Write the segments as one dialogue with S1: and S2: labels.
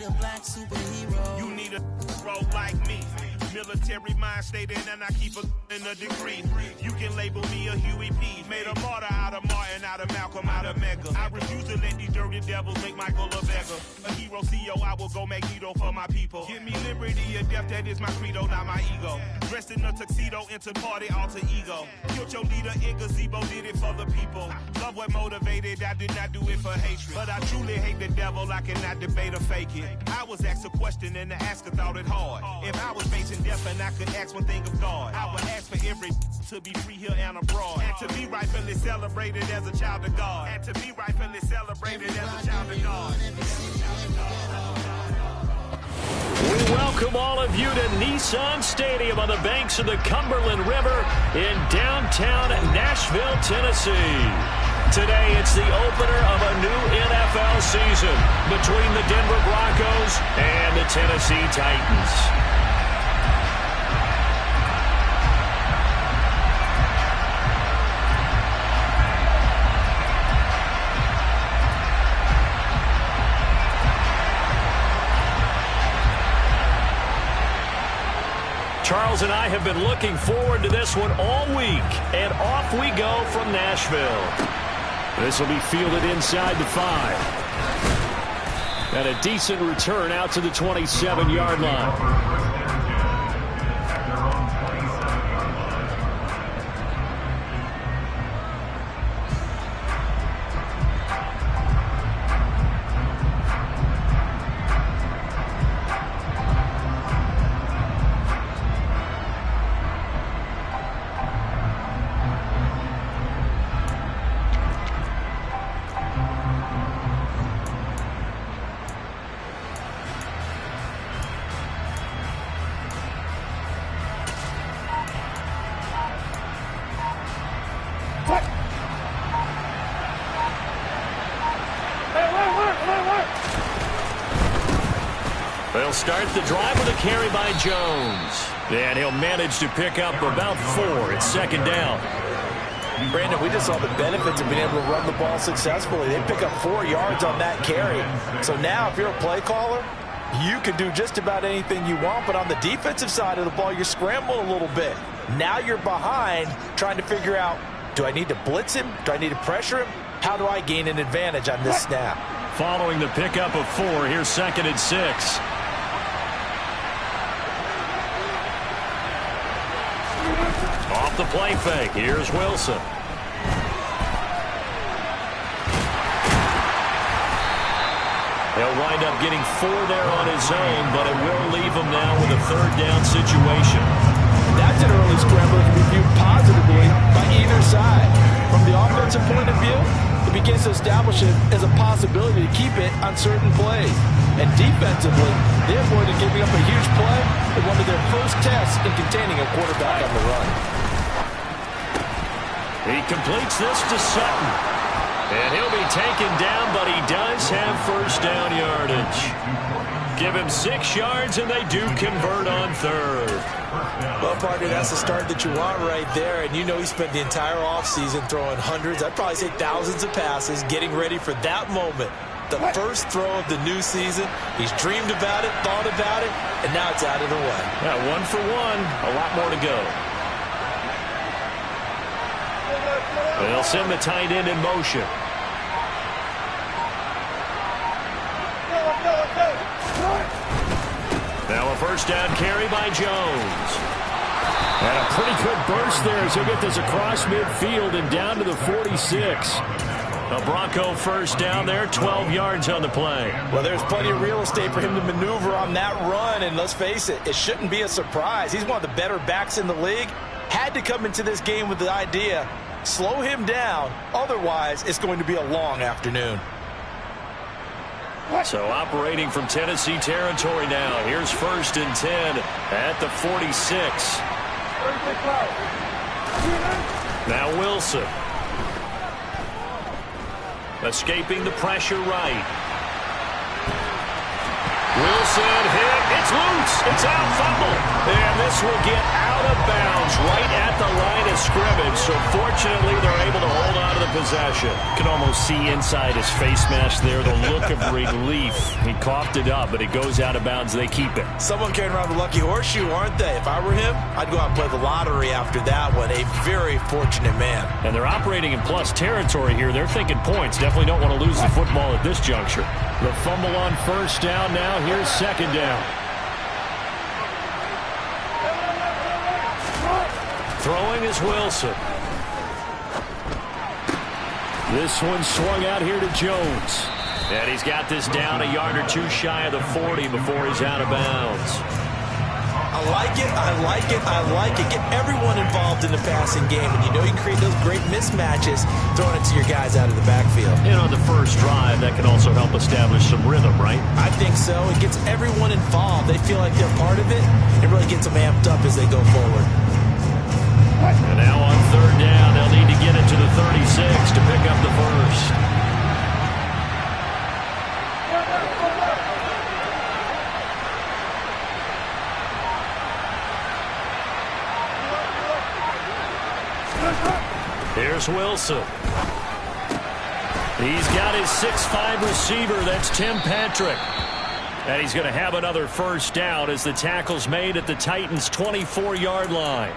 S1: need a black superhero.
S2: You need a hero like me. Military mind state and I keep in a degree. You can label me a Huey P. Made a martyr out of Martin, out of Malcolm, out of Mega. I refuse to let these dirty devils make Michael a beggar. A hero CEO, I will go Magneto for my people. Give me liberty or death, that is my credo, not my ego. Dressed in a tuxedo, into party, alter ego. Killed your leader in gazebo, did it for the people. Love what motivated, I did not do it for hatred. But I truly hate the devil, I cannot debate or fake it. I was asked a question and the asker thought it hard. If I was facing death and I could ask one thing of God, I would ask for every to be free here and abroad, and to be rightfully celebrated as a child of God, and to be rightfully celebrated as a child of God.
S3: We welcome all of you to Nissan Stadium on the banks of the Cumberland River in downtown Nashville, Tennessee. Today, it's the opener of a new NFL season between the Denver Broncos and the Tennessee Titans. Charles and I have been looking forward to this one all week, and off we go from Nashville. This will be fielded inside the 5. And a decent return out to the 27-yard line. They'll start the drive with a carry by Jones. And he'll manage to pick up about 4. It's second down.
S4: Brandon, we just saw the benefits of being able to run the ball successfully. They pick up 4 yards on that carry. So now if you're a play caller, you can do just about anything you want. But on the defensive side of the ball, you're scrambling a little bit. Now you're behind trying to figure out, do I need to blitz him? Do I need to pressure him? How do I gain an advantage on this snap?
S3: Following the pickup of 4, here's second and 6. Off the play fake, here's Wilson. He'll wind up getting 4 there on his own, but it will leave him now with a third down situation.
S4: That's an early scramble that can be viewed positively by either side. From the offensive point of view, it begins to establish it as a possibility to keep it on certain plays. And defensively, they avoided giving up a huge play in one of their first tests in containing a quarterback on the run.
S3: He completes this to Sutton. And he'll be taken down, but he does have first down yardage. Give him 6 yards, and they do convert on third.
S5: Well, partner, that's the start that you want right there. And you know he spent the entire offseason throwing hundreds, I'd probably say thousands of passes, getting ready for that moment. The first throw of the new season. He's dreamed about it, thought about it, and now it's out of the way.
S3: Yeah, 1 for 1, a lot more to go. They'll send the tight end in motion. Now a first down carry by Jones. And a pretty good burst there as he'll get this across midfield and down to the 46. A Bronco first down there, 12 yards on the play.
S4: Well, there's plenty of real estate for him to maneuver on that run, and let's face it, it shouldn't be a surprise. He's one of the better backs in the league. Had to come into this game with the idea, slow him down, otherwise it's going to be a long afternoon.
S3: So operating from Tennessee territory now. Here's first and 10 at the 46. Now Wilson. Escaping the pressure right. Wilson hit. It's It's loose. It's out. Fumble. And this will get out of bounds right at the line of scrimmage. So fortunately, they're able to hold on to the possession. You can almost see inside his face mask there the look of relief. He coughed it up, but it goes out of bounds. They keep it.
S5: Someone carrying around the lucky horseshoe, aren't they? If I were him, I'd go out and play the lottery after that one. A very fortunate man.
S3: And they're operating in plus territory here. They're thinking points. Definitely don't want to lose the football at this juncture. The fumble on first down now. Here's second down. Throwing is Wilson. This one swung out here to Jones. And he's got this down a yard or two shy of the 40 before he's out of bounds.
S5: I like it, I like it, I like it. Get everyone involved in the passing game, and you know you can create those great mismatches throwing it to your guys out of the backfield.
S3: And on the first drive, that can also help establish some rhythm, right?
S5: I think so. It gets everyone involved. They feel like they're part of it. It really gets them amped up as they go forward.
S3: And now on third down, they'll need to get it to the 36 to pick up the first. Here's Wilson. He's got his 6'5" receiver. That's Tim Patrick. And he's going to have another first down as the tackle's made at the Titans' 24-yard line.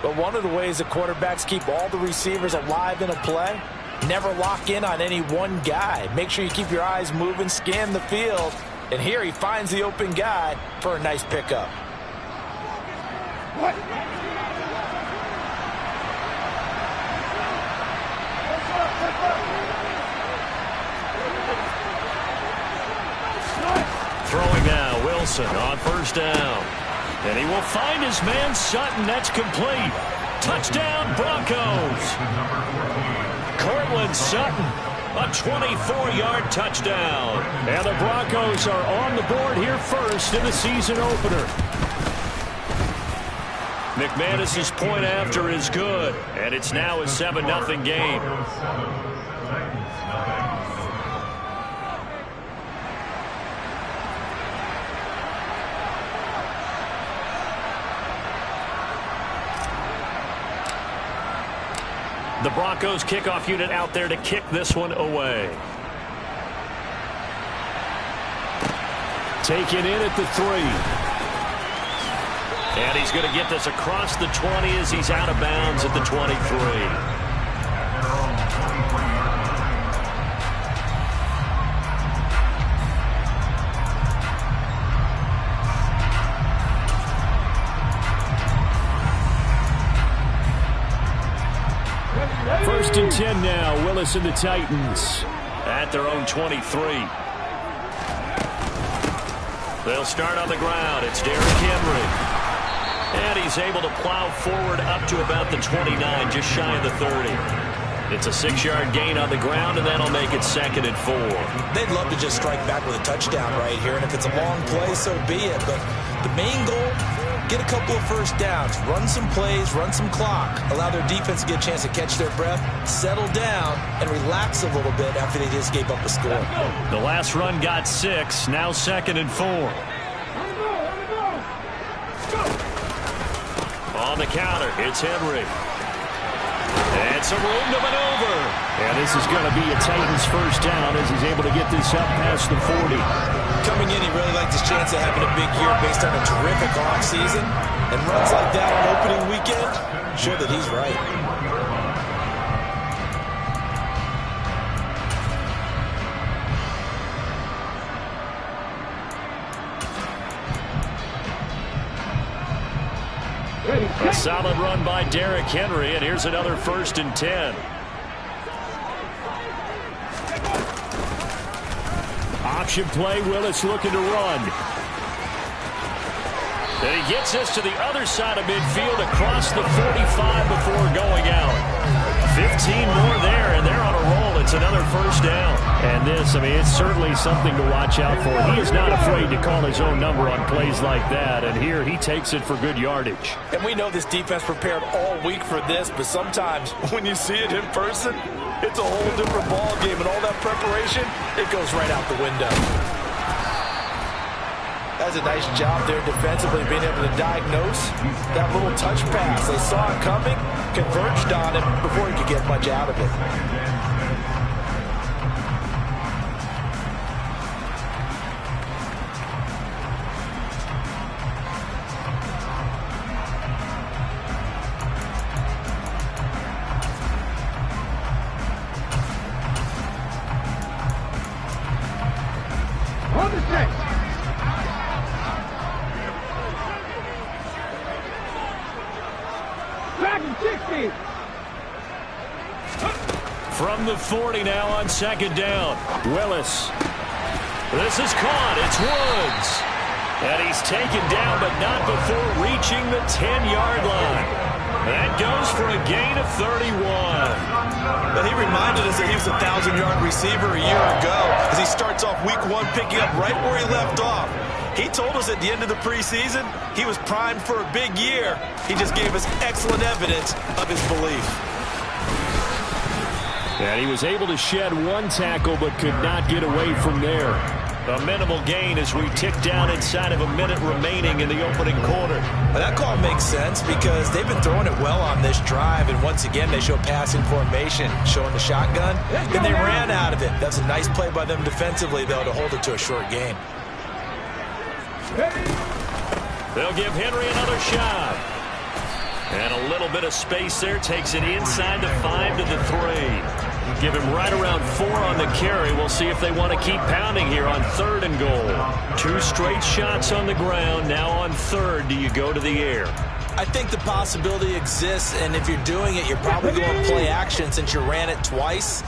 S4: But one of the ways that quarterbacks keep all the receivers alive in a play, never lock in on any one guy. Make sure you keep your eyes moving, scan the field. And here he finds the open guy for a nice pickup.
S3: Throwing now, Wilson on first down. And he will find his man Sutton. That's complete. Touchdown, Broncos. Cortland Sutton, a 24-yard touchdown. And the Broncos are on the board here first in the season opener. McManus's point after is good. And it's now a 7-0 game. The Broncos kickoff unit out there to kick this one away. Taken in at the 3. And he's going to get this across the 20 as he's out of bounds at the 23. First and 10 now. Willis and the Titans at their own 23. They'll start on the ground. It's Derrick Henry. And he's able to plow forward up to about the 29, just shy of the 30. It's a 6-yard gain on the ground, and that'll make it 2nd and 4.
S5: They'd love to just strike back with a touchdown right here, and if it's a long play, so be it. But the main goal, get a couple of first downs, run some plays, run some clock, allow their defense to get a chance to catch their breath, settle down, and relax a little bit after they just gave up a score.
S3: The last run got 6, now 2nd and 4. On the counter, it's Henry. And some room to maneuver. And this is going to be a Titans first down as he's able to get this up past the 40.
S5: Coming in, he really liked his chance of having a big year based on a terrific offseason. And runs like that on opening weekend, show that he's right.
S3: A solid run by Derrick Henry, and here's another 1st and 10. Option play, Willis looking to run. And he gets this to the other side of midfield across the 45 before going out. 15 more there, and they're on a roll. It's another first down. And this, I mean, it's certainly something to watch out for. He is not afraid to call his own number on plays like that, and here he takes it for good yardage.
S4: And we know this defense prepared all week for this, but sometimes when you see it in person, it's a whole different ball game, and all that preparation, it goes right out the window. does a nice job there defensively, being able to diagnose that little touch pass. They saw it coming, converged on him before he could get much out of it.
S3: From the 40 now on second down. Willis. This is caught. It's Woods. And he's taken down, but not before reaching the 10-yard line. That goes for a gain of 31.
S5: But he reminded us that he was a 1,000-yard receiver a year ago as he starts off week 1 picking up right where he left off. He told us at the end of the preseason he was primed for a big year. He just gave us excellent evidence of his belief.
S3: And he was able to shed one tackle but could not get away from there. A minimal gain as we tick down inside of a minute remaining in the opening quarter.
S5: Well, that call makes sense because they've been throwing it well on this drive, and once again they show passing formation, showing the shotgun. Then they ran out of it. That's a nice play by them defensively, though, to hold it to a short gain.
S3: They'll give Henry another shot. And a little bit of space there takes it inside the 5 to the 3. Give him right around 4 on the carry. We'll see if they want to keep pounding here on 3rd and goal. 2 straight shots on the ground. Now on 3rd, do you go to the air?
S5: I think the possibility exists, and if you're doing it, you're probably going to play action since you ran it twice.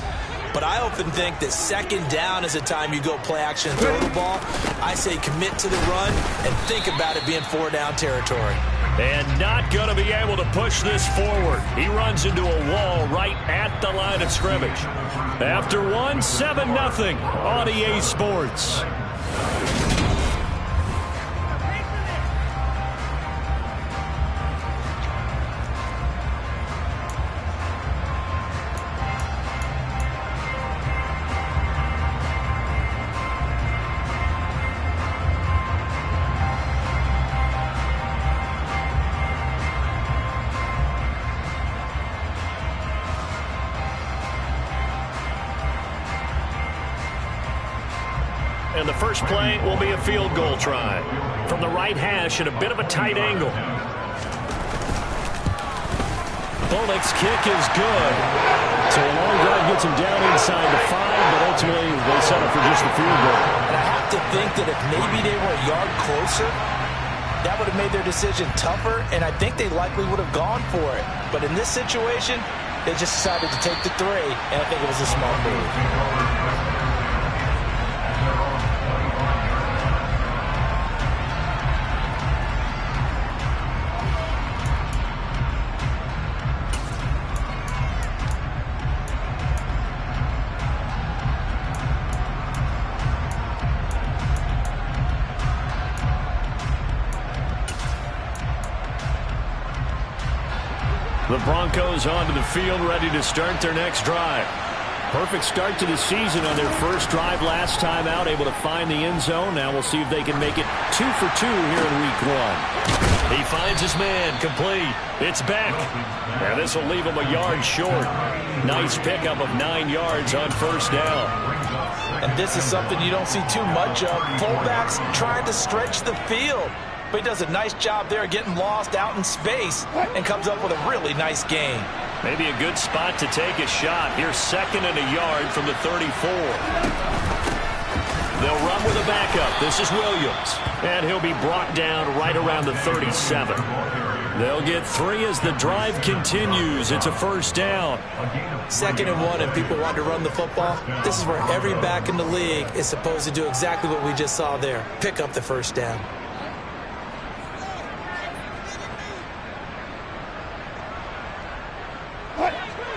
S5: But I often think that 2nd down is the time you go play action and throw the ball. I say commit to the run and think about it being 4-down territory.
S3: And not going to be able to push this forward. He runs into a wall right at the line of scrimmage. After 1, 7-0 on EA Sports. And the first play will be a field goal try. From the right hash at a bit of a tight angle. Bullock's kick is good. So a long drive gets him down inside the 5, but ultimately they settle for just the field goal.
S5: And I have to think that if maybe they were a yard closer, that would have made their decision tougher, and I think they likely would have gone for it. But in this situation, they just decided to take the 3, and I think it was a smart move.
S3: The Broncos onto the field, ready to start their next drive. Perfect start to the season on their first drive last time out, able to find the end zone. Now we'll see if they can make it 2 for 2 here in week 1. He finds his man, complete. It's back. And this will leave him a yard short. Nice pickup of 9 yards on first down.
S5: And this is something you don't see too much of. Fullbacks trying to stretch the field. But he does a nice job there getting lost out in space and comes up with a really nice gain.
S3: Maybe a good spot to take a shot. Here's 2nd and a yard from the 34. They'll run with a backup. This is Williams. And he'll be brought down right around the 37. They'll get 3 as the drive continues. It's a first down.
S5: 2nd and 1, and people want to run the football. This is where every back in the league is supposed to do exactly what we just saw there. Pick up the first down.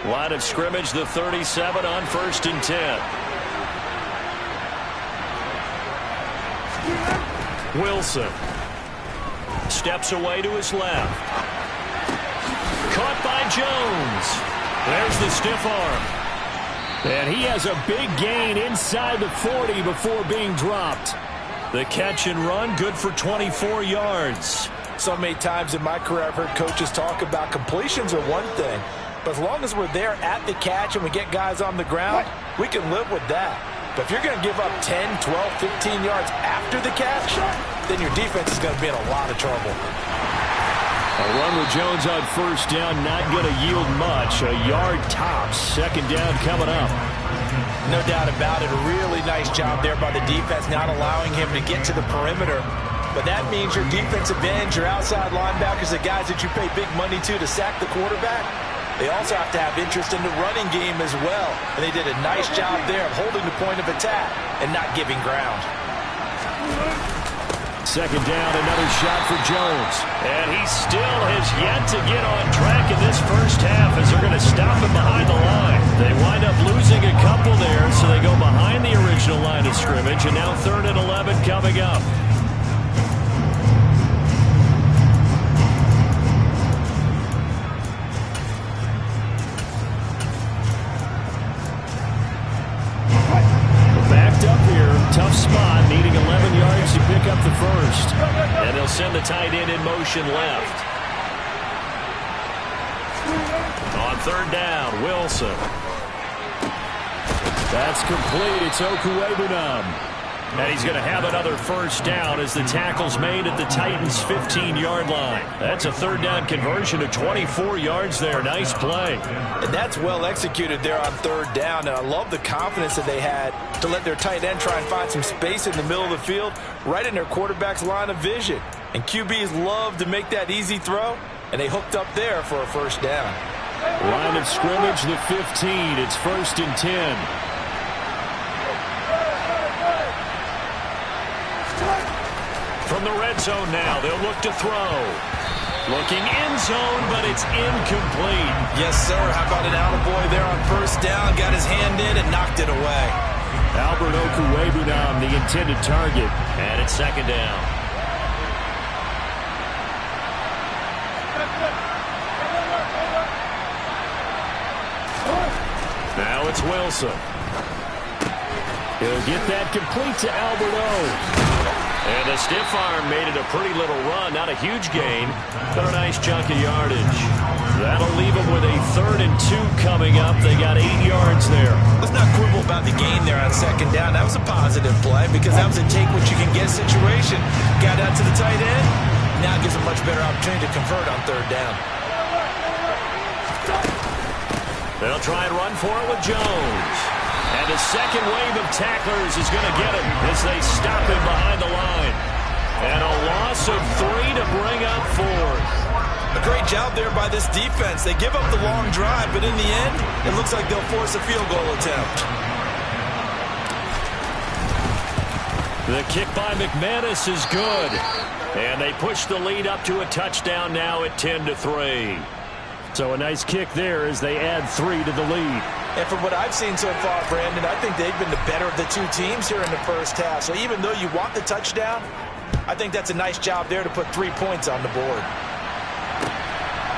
S3: Line of scrimmage, the 37 on 1st and 10. Wilson steps away to his left. Caught by Jones. There's the stiff arm. And he has a big gain inside the 40 before being dropped. The catch and run, good for 24 yards.
S4: So many times in my career I've heard coaches talk about completions are one thing, but as long as we're there at the catch and we get guys on the ground, we can live with that. But if you're going to give up 10, 12, 15 yards after the catch, then your defense is going to be in a lot of trouble.
S3: A run with Jones on first down, not going to yield much. A yard tops. Second down coming up.
S4: No doubt about it. A really nice job there by the defense, not allowing him to get to the perimeter. But that means your defensive ends, your outside linebackers, the guys that you pay big money to sack the quarterback, they also have to have interest in the running game as well. And they did a nice job there of holding the point of attack and not giving ground.
S3: Second down, another shot for Jones. And he still has yet to get on track in this first half as they're going to stop him behind the line. They wind up losing a couple there, so they go behind the original line of scrimmage, and now 3rd and 11 coming up. Backed up here, tough spot, needing 11 yards to pick up the first. And they'll send the tight end in motion left. On 3rd down, Wilson. That's complete. It's Okuwebunam. And he's going to have another first down as the tackle's made at the Titans' 15-yard line. That's a 3rd down conversion of 24 yards there. Nice play.
S4: And that's well executed there on 3rd down. And I love the confidence that they had to let their tight end try and find some space in the middle of the field, right in their quarterback's line of vision. And QBs love to make that easy throw, and they hooked up there for a first down.
S3: Line of scrimmage, the 15. It's 1st and 10. From the red zone now, they'll look to throw. Looking end zone, but it's incomplete.
S4: Yes, sir. How about an attaboy there on first down? Got his hand in and knocked it away.
S3: Albert Okuwebunam, the intended target. And it's 2nd down. Now it's Wilson. He'll get that complete to Albert O. And the stiff arm made it a pretty little run. Not a huge gain, but a nice chunk of yardage. That'll leave them with a 3rd and 2 coming up. They got 8 yards there.
S4: Let's not quibble about the gain there on 2nd down. That was a positive play because that was a take-what-you-can-get situation. Got out to the tight end. Now gives a much better opportunity to convert on 3rd down.
S3: They'll try and run for it with Jones. And the second wave of tacklers is going to get him as they stop him behind the line. And a loss of 3 to bring up 4.
S4: A great job there by this defense. They give up the long drive, but in the end, it looks like they'll force a field goal attempt.
S3: The kick by McManus is good. And they push the lead up to a touchdown now at 10-3. So a nice kick there as they add 3 to the lead.
S4: And from what I've seen so far, Brandon, I think they've been the better of the two teams here in the first half. So even though you want the touchdown, I think that's a nice job there to put 3 points on the board.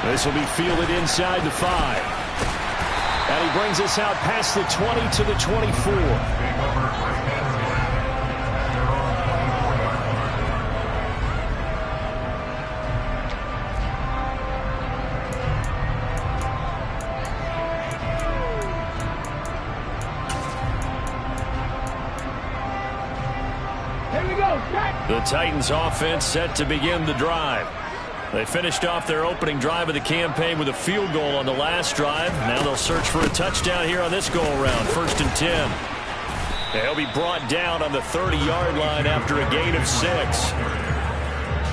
S3: This will be fielded inside the 5. And he brings us out past the 20 to the 24. The Titans offense set to begin the drive. They finished off their opening drive of the campaign with a field goal on the last drive. Now they'll search for a touchdown here on this go-around, 1st and 10. They'll be brought down on the 30-yard line after a gain of 6.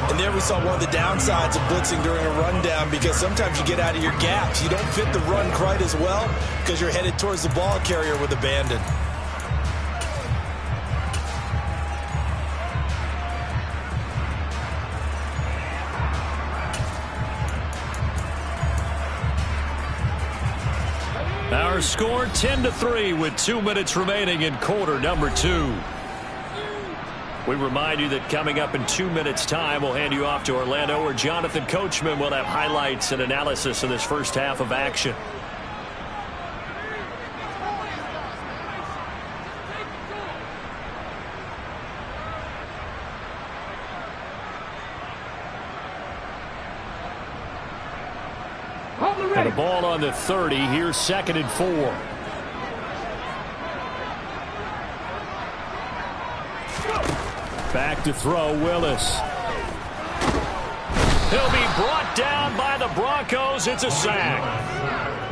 S4: And there we saw one of the downsides of blitzing during a rundown because sometimes you get out of your gaps. You don't fit the run quite as well because you're headed towards the ball carrier with abandon.
S3: Our score 10-3 with 2 minutes remaining in quarter number 2. We remind you that coming up in 2 minutes' time, we'll hand you off to Orlando, where Jonathan Coachman will have highlights and analysis of this first half of action. And the ball on the 30. Here's 2nd and 4. Back to throw, Willis. He'll be brought down by the Broncos. It's a sack.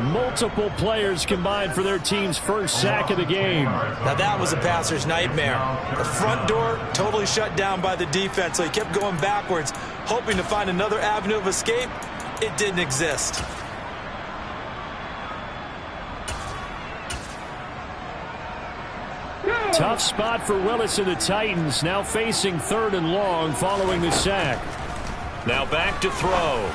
S3: Multiple players combined for their team's first sack of the game.
S5: Now that was a passer's nightmare. The front door totally shut down by the defense, so he kept going backwards, hoping to find another avenue of escape. It didn't exist.
S3: Tough spot for Willis and the Titans, now facing 3rd and long following the sack. Now back to throw.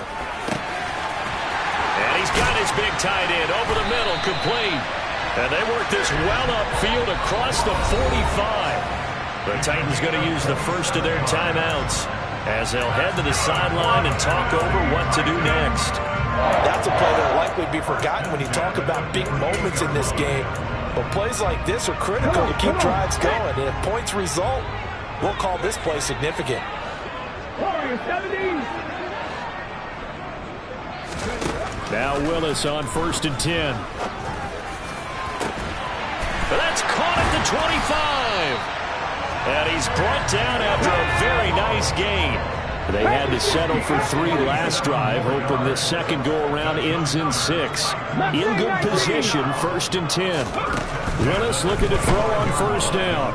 S3: And he's got his big tight end over the middle, complete. And they work this well upfield across the 45. The Titans going to use the first of their timeouts as they'll head to the sideline and talk over what to do next.
S4: That's a play that will likely be forgotten when you talk about big moments in this game. But plays like this are critical to keep drives going. And if points result, we'll call this play significant.
S3: Now Willis on 1st and 10. That's caught at the 25. And he's brought down after a very nice gain. They had to settle for 3 last drive, hoping this second go-around ends in 6. In good position, 1st and 10. Willis looking to throw on 1st down.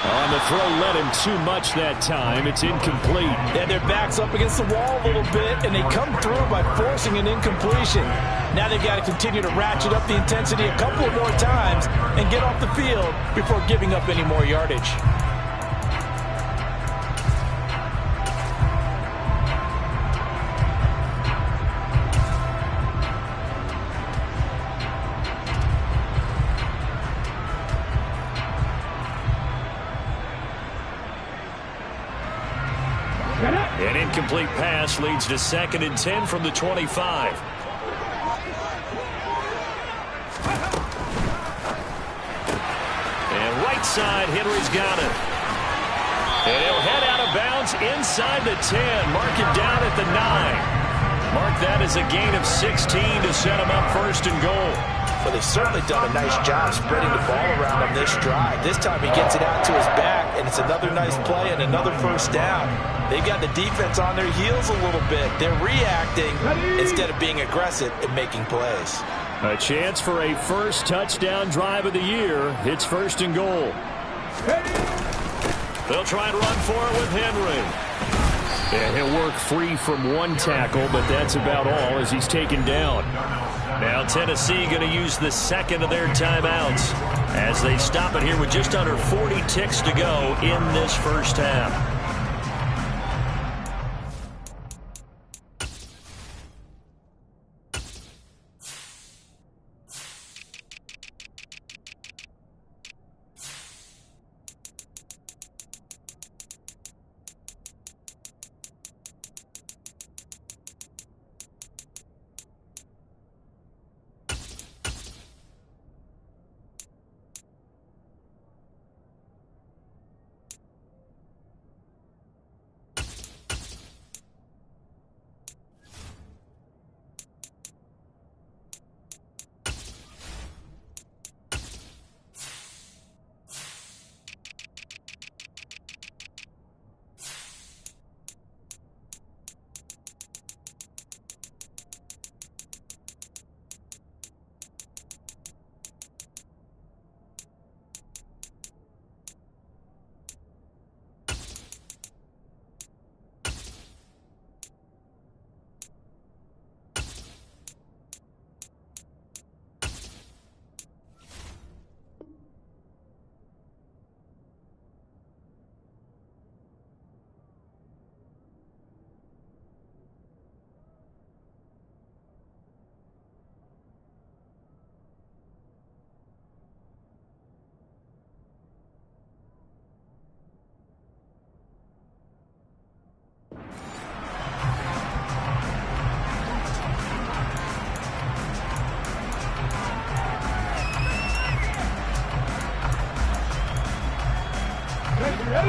S3: On the throw, led him too much that time. It's incomplete.
S5: Yeah, their back's up against the wall a little bit, and they come through by forcing an incompletion. Now they've got to continue to ratchet up the intensity a couple of more times and get off the field before giving up any more yardage.
S3: An incomplete pass leads to 2nd and 10 from the 25. And right side, Henry's got it. And he'll head out of bounds inside the 10. Mark it down at the 9. Mark that as a gain of 16 to set him up 1st and goal.
S4: Well, they've certainly done a nice job spreading the ball around on this drive. This time he gets it out to his back, and it's another nice play and another 1st down. They've got the defense on their heels a little bit. They're reacting instead of being aggressive and making plays.
S3: A chance for a first touchdown drive of the year. It's 1st and goal. They'll try and run for it with Henry. And he'll work free from 1 tackle, but that's about all as he's taken down. Now Tennessee going to use the 2nd of their timeouts as they stop it here with just under 40 ticks to go in this first half.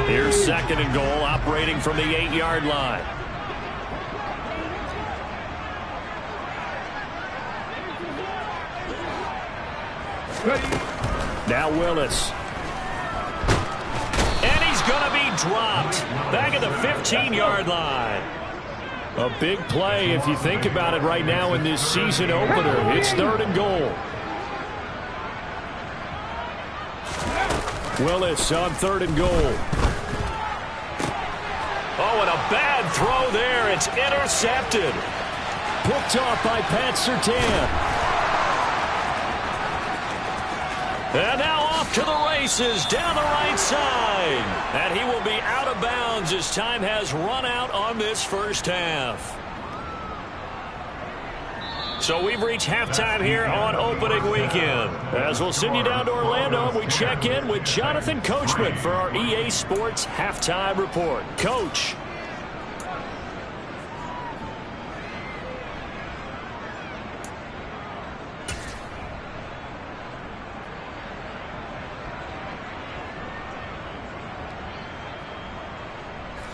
S3: Here's 2nd and goal, operating from the 8-yard line. Now Willis. And he's going to be dropped. Back at the 15-yard line. A big play if you think about it right now in this season opener. It's 3rd and goal. Willis on 3rd and goal. Oh, and a bad throw there. It's intercepted. Picked off by Pat Surtain. And now off to the races down the right side. And he will be out of bounds as time has run out on this first half. So we've reached halftime here on opening weekend. As we'll send you down to Orlando, we check in with Jonathan Coachman for our EA Sports Halftime Report. Coach.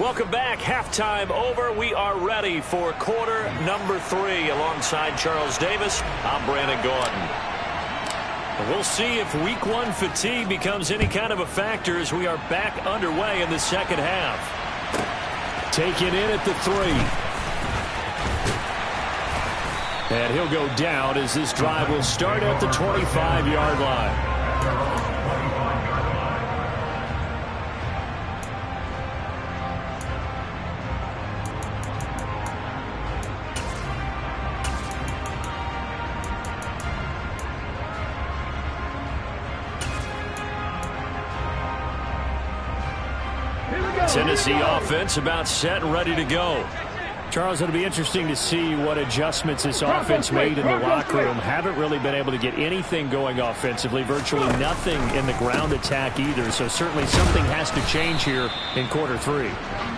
S3: Welcome back. Halftime over. We are ready for quarter number 3. Alongside Charles Davis, I'm Brandon Gordon. And we'll see if week 1 fatigue becomes any kind of a factor as we are back underway in the second half. Taken in at the 3. And he'll go down as this drive will start at the 25-yard line. Tennessee offense about set and ready to go. Charles, it'll be interesting to see what adjustments this offense made in the locker room. Haven't really been able to get anything going offensively, virtually nothing in the ground attack either. So certainly something has to change here in quarter 3.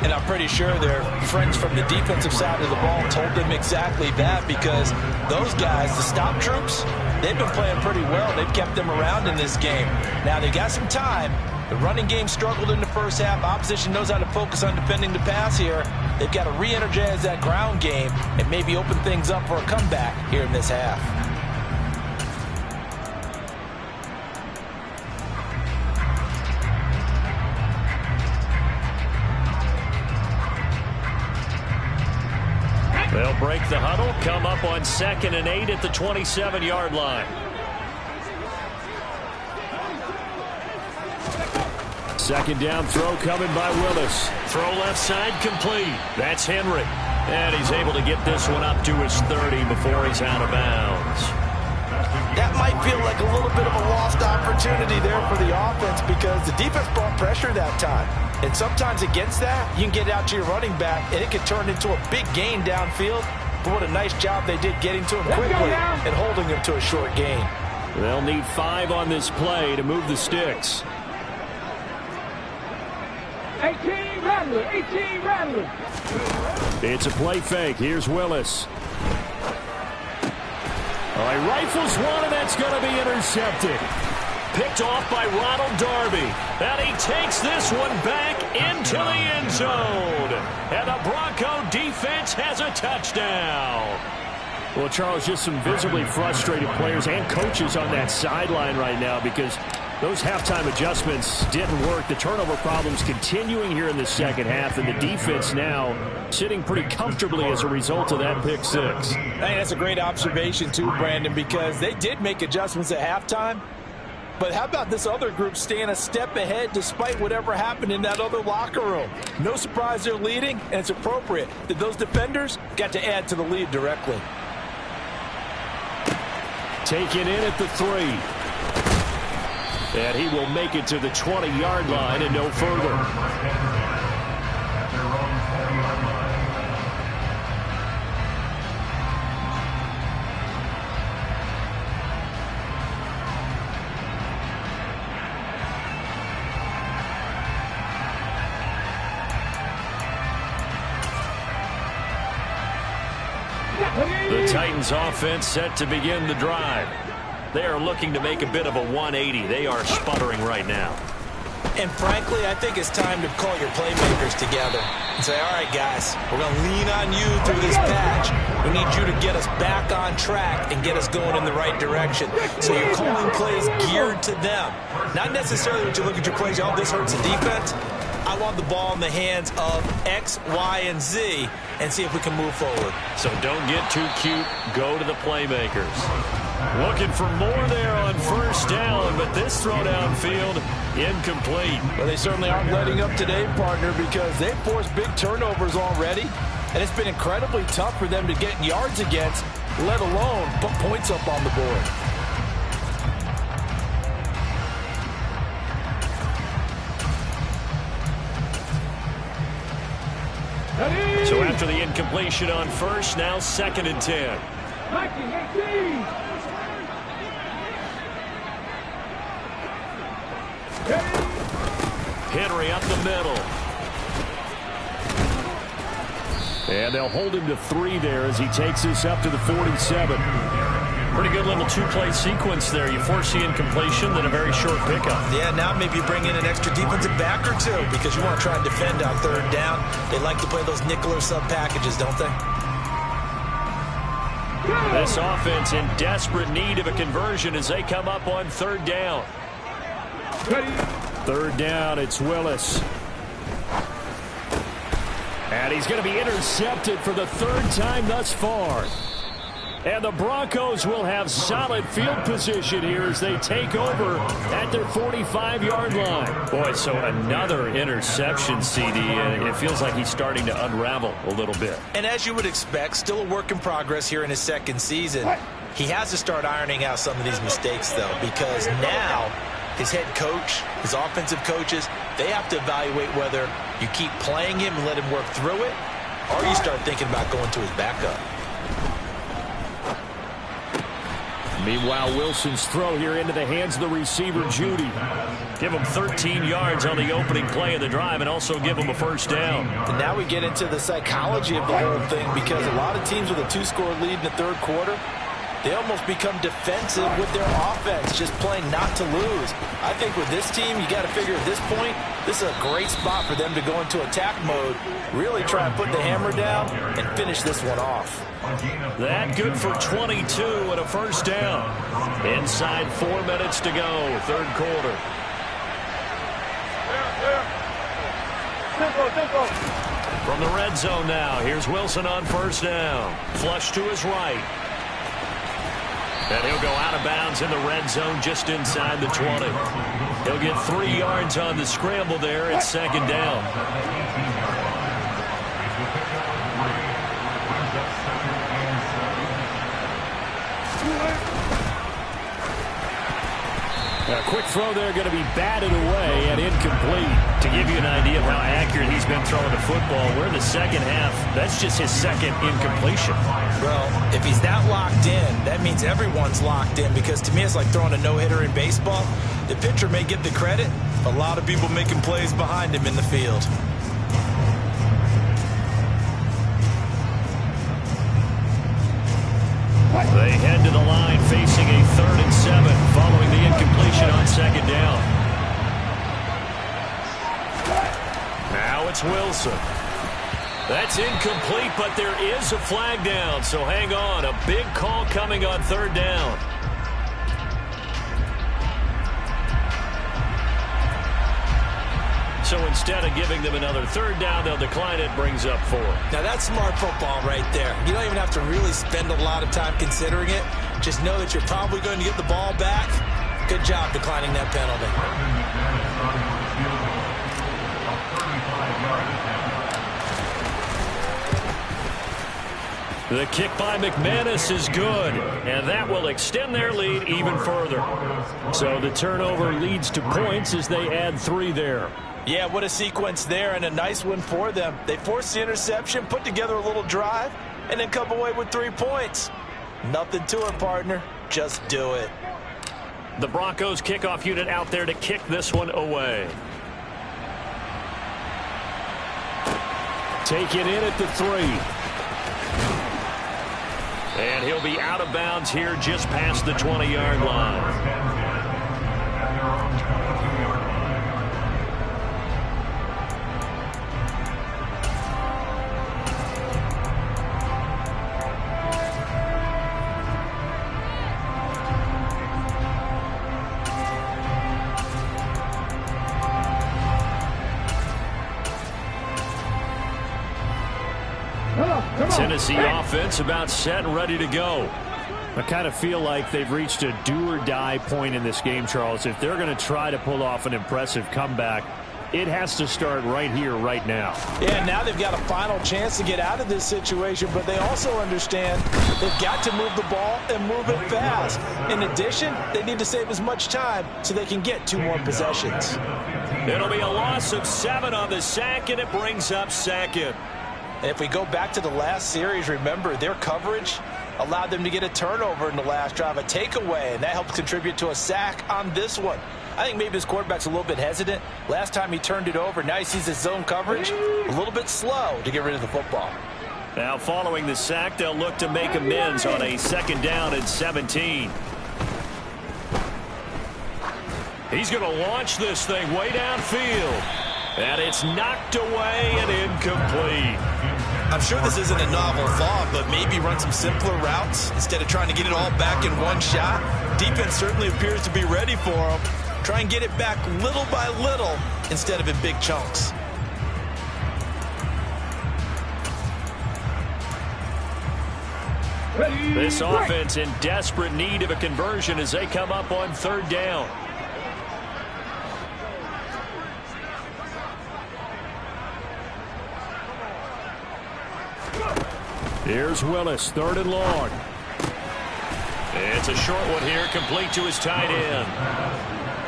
S5: And I'm pretty sure their friends from the defensive side of the ball told them exactly that, because those guys, the stop troops, they've been playing pretty well. They've kept them around in this game. Now they got some time. The running game struggled in the first half. Opposition knows how to focus on defending the pass here. They've got to re-energize that ground game and maybe open things up for a comeback here in this half.
S3: They'll break the huddle, come up on 2nd and 8 at the 27-yard line. Second down throw coming by Willis. Throw left side complete. That's Henry. And he's able to get this one up to his 30 before he's out of bounds.
S5: That might feel like a little bit of a lost opportunity there for the offense, because the defense brought pressure that time. And sometimes against that, you can get out to your running back, and it can turn into a big gain downfield. But what a nice job they did getting to him quickly and holding him to a short gain.
S3: They'll need 5 on this play to move the sticks.
S1: 18 Rattler, 18 Rattler.
S3: It's a play fake. Here's Willis. All right, rifles one, and that's going to be intercepted. Picked off by Ronald Darby. And he takes this one back into the end zone. And the Bronco defense has a touchdown. Well, Charles, just some visibly frustrated players and coaches on that sideline right now, because those halftime adjustments didn't work. The turnover problems continuing here in the second half, and the defense now sitting pretty comfortably as a result of that pick 6.
S5: I think that's a great observation too, Brandon, because they did make adjustments at halftime. But how about this other group staying a step ahead despite whatever happened in that other locker room? No surprise they're leading, and it's appropriate that those defenders got to add to the lead directly.
S3: Taken in at the 3. And he will make it to the 20-yard line and no further. The Titans offense set to begin the drive. They are looking to make a bit of a 180. They are sputtering right now.
S5: And frankly, I think it's time to call your playmakers together and say, all right, guys, we're going to lean on you through this patch. We need you to get us back on track and get us going in the right direction. So you're calling plays geared to them. Not necessarily when you look at your plays, oh, this hurts the defense. I want the ball in the hands of X, Y, and Z and see if we can move forward.
S3: So don't get too cute. Go to the playmakers. Looking for more there on first down, but this throw downfield incomplete.
S4: Well, they certainly aren't letting up today, partner, because they've forced big turnovers already, and it's been incredibly tough for them to get yards against, let alone put points up on the board.
S3: So after the incompletion on first, now 2nd and 10.
S1: 19-18.
S3: Henry up the middle. And they'll hold him to 3 there as he takes this up to the 47. Pretty good little 2-play sequence there. You force the incompletion, then a very short pickup.
S5: Yeah, now maybe bring in an extra defensive back or two because you want to try and defend on 3rd down. They like to play those nickel or sub packages, don't they?
S3: This offense in desperate need of a conversion as they come up on 3rd down. 3rd down, it's Willis. And he's going to be intercepted for the 3rd time thus far. And the Broncos will have solid field position here as they take over at their 45-yard line. Boy, so another interception, CD, and it feels like he's starting to unravel a little bit.
S5: And as you would expect, still a work in progress here in his 2nd season. He has to start ironing out some of these mistakes, though, because now his head coach, his offensive coaches, they have to evaluate whether you keep playing him and let him work through it, or you start thinking about going to his backup.
S3: Meanwhile, Wilson's throw here into the hands of the receiver, Judy. Give him 13 yards on the opening play of the drive and also give him a 1st down.
S4: And now we get into the psychology of the whole thing because a lot of teams with a 2-score lead in the 3rd quarter, they almost become defensive with their offense, just playing not to lose. I think with this team, you got to figure at this point, this is a great spot for them to go into attack mode, really try and put the hammer down and finish this one off.
S3: That good for 22 and a 1st down. Inside 4 minutes to go, 3rd quarter. From the red zone now, here's Wilson on 1st down. Flush to his right. And he'll go out of bounds in the red zone just inside the 20. He'll get 3 yards on the scramble there at 2nd down. A quick throw there going to be batted away and incomplete. To give you an idea of how accurate he's been throwing the football, we're in the 2nd half. That's just his 2nd incompletion.
S5: Well, if he's that locked in, that means everyone's locked in because to me it's like throwing a no-hitter in baseball. The pitcher may get the credit. A lot of people making plays behind him in the field.
S3: They head to the line facing a 3rd and 7 following the incompletion on 2nd down. Now it's Wilson. That's incomplete, but there is a flag down, so hang on. A big call coming on 3rd down. So instead of giving them another 3rd down, they'll decline it, brings up 4.
S5: Now that's smart football right there. You don't even have to really spend a lot of time considering it. Just know that you're probably going to get the ball back. Good job declining that penalty.
S3: The kick by McManus is good, and that will extend their lead even further. So the turnover leads to points as they add 3 there.
S5: Yeah, what a sequence there, and a nice one for them. They forced the interception, put together a little drive, and then come away with 3 points. Nothing to it, partner. Just do it.
S3: The Broncos kickoff unit out there to kick this one away. Take it in at the 3. And he'll be out of bounds here just past the 20-yard line. Tennessee offense about set and ready to go. I kind of feel like they've reached a do-or-die point in this game, Charles. If they're going to try to pull off an impressive comeback, it has to start right here, right now.
S5: Yeah, now they've got a final chance to get out of this situation, but they also understand they've got to move the ball and move it fast. In addition, they need to save as much time so they can get 2 more possessions.
S3: It'll be a loss of 7 on the sack, and it brings up second.
S5: And if we go back to the last series, remember, their coverage allowed them to get a turnover in the last drive, a takeaway, and that helped contribute to a sack on this one. I think maybe his quarterback's a little bit hesitant. Last time he turned it over, now he sees his zone coverage a little bit slow to get rid of the football.
S3: Now following the sack, they'll look to make amends on a 2nd down and 17. He's going to launch this thing way downfield. And it's knocked away and incomplete.
S5: I'm sure this isn't a novel thought, but maybe run some simpler routes instead of trying to get it all back in one shot. Defense certainly appears to be ready for him. Try and get it back little by little instead of in big chunks.
S3: This offense in desperate need of a conversion as they come up on 3rd down. Here's Willis, 3rd and long. It's a short one here, complete to his tight end.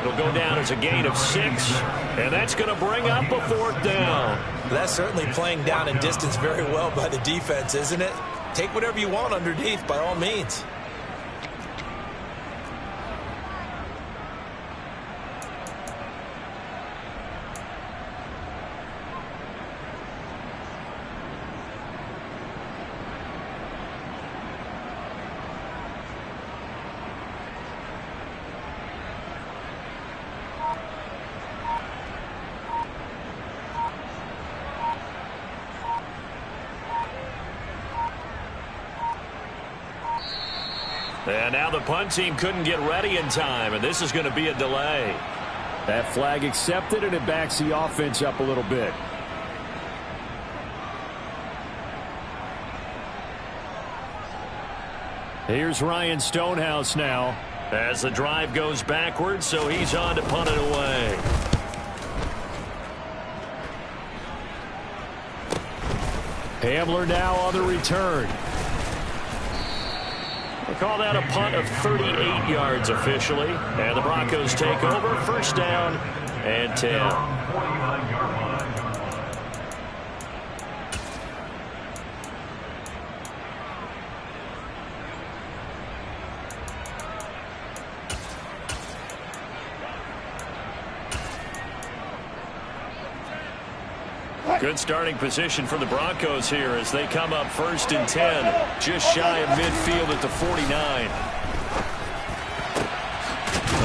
S3: It'll go down as a gain of 6, and that's going to bring up a 4th down.
S5: That's certainly playing down in distance very well by the defense, isn't it? Take whatever you want underneath, by all means.
S3: And now the punt team couldn't get ready in time, and this is going to be a delay. That flag accepted, and it backs the offense up a little bit. Here's Ryan Stonehouse now as the drive goes backwards, so he's on to punt it away. Hamler now on the return. We'll call that a punt of 38 yards officially. And the Broncos take over, 1st down and 10. Good starting position for the Broncos here as they come up 1st and 10, just shy of midfield at the 49.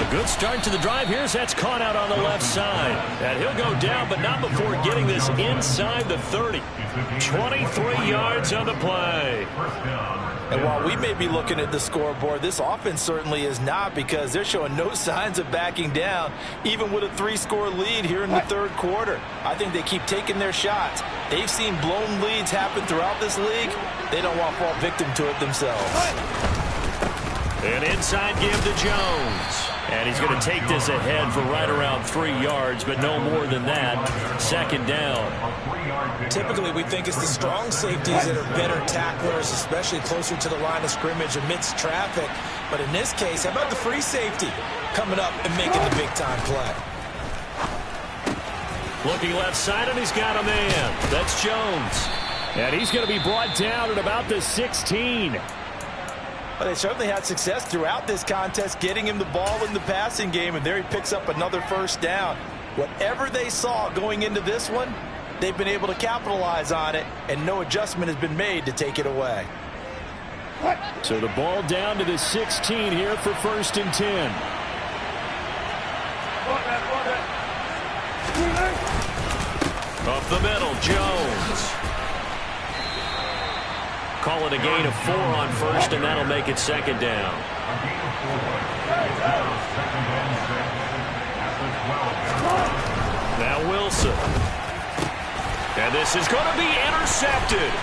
S3: A good start to the drive here as that's caught out on the left side. And he'll go down, but not before getting this inside the 30. 23 yards on the play.
S5: And while we may be looking at the scoreboard, this offense certainly is not, because they're showing no signs of backing down, even with a 3-score lead here in the 3rd quarter. I think they keep taking their shots. They've seen blown leads happen throughout this league. They don't want to fall victim to it themselves.
S3: An inside give to Jones. And he's going to take this ahead for right around 3 yards, but no more than that. 2nd down.
S5: Typically, we think it's the strong safeties that are better tacklers, especially closer to the line of scrimmage amidst traffic. But in this case, how about the free safety coming up and making the big-time play?
S3: Looking left side, and he's got a man. That's Jones. And he's going to be brought down at about the 16.
S5: Well, they certainly had success throughout this contest getting him the ball in the passing game, and there he picks up another 1st down. Whatever they saw going into this one, they've been able to capitalize on it, and no adjustment has been made to take it away.
S3: So the ball down to the 16 here for 1st and 10. Up the middle, Jones. Call it a gain of 4 on 1st, and that'll make it 2nd down. Now Wilson. And this is going to be intercepted.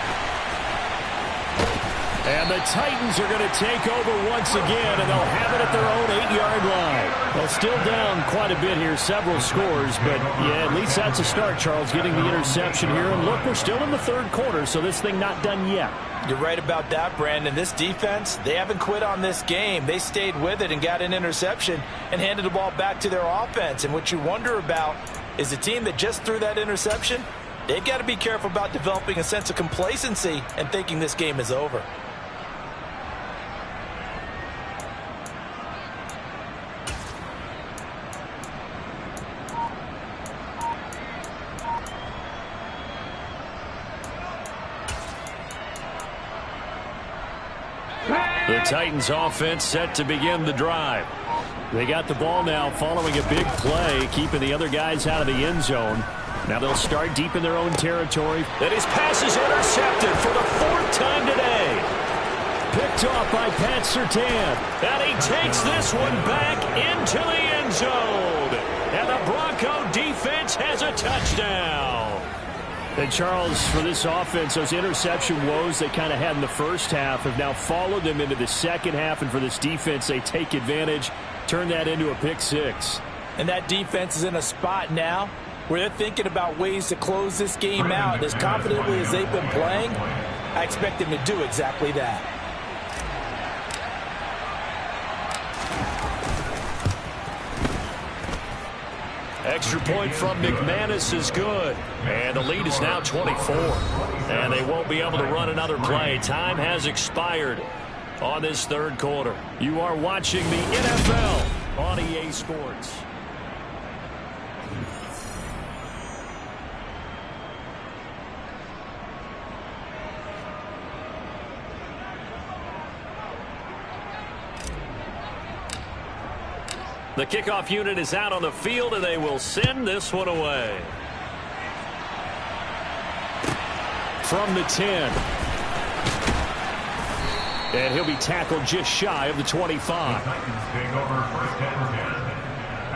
S3: And the Titans are going to take over once again, and they'll have it at their own 8-yard line. Well, still down quite a bit here, several scores, but yeah, at least that's a start, Charles, getting the interception here. And look, we're still in the third quarter, so this thing not done yet.
S4: You're right about that, Brandon. This defense, they haven't quit on this game. They stayed with it and got an interception and handed the ball back to their offense. And what you wonder about is the team that just threw that interception, they've got to be careful about developing a sense of complacency and thinking this game is over.
S3: The Titans offense set to begin the drive. They got the ball now following a big play, keeping the other guys out of the end zone. Now they'll start deep in their own territory. And his pass is intercepted for the 4th time today. Picked off by Pat Surtain. And he takes this one back into the end zone. And the Bronco defense has a touchdown. And Charles, for this offense, those interception woes they kind of had in the first half have now followed them into the second half. And for this defense, they take advantage, turn that into a pick six.
S4: And that defense is in a spot now where they're thinking about ways to close this game out. And as confidently as they've been playing, I expect them to do exactly that.
S3: Extra point from McManus is good. And the lead is now 24. And they won't be able to run another play. Time has expired on this third quarter. You are watching the NFL on EA Sports. The kickoff unit is out on the field, and they will send this one away. From the 10. And he'll be tackled just shy of the 25.
S1: The Titans take over first and 10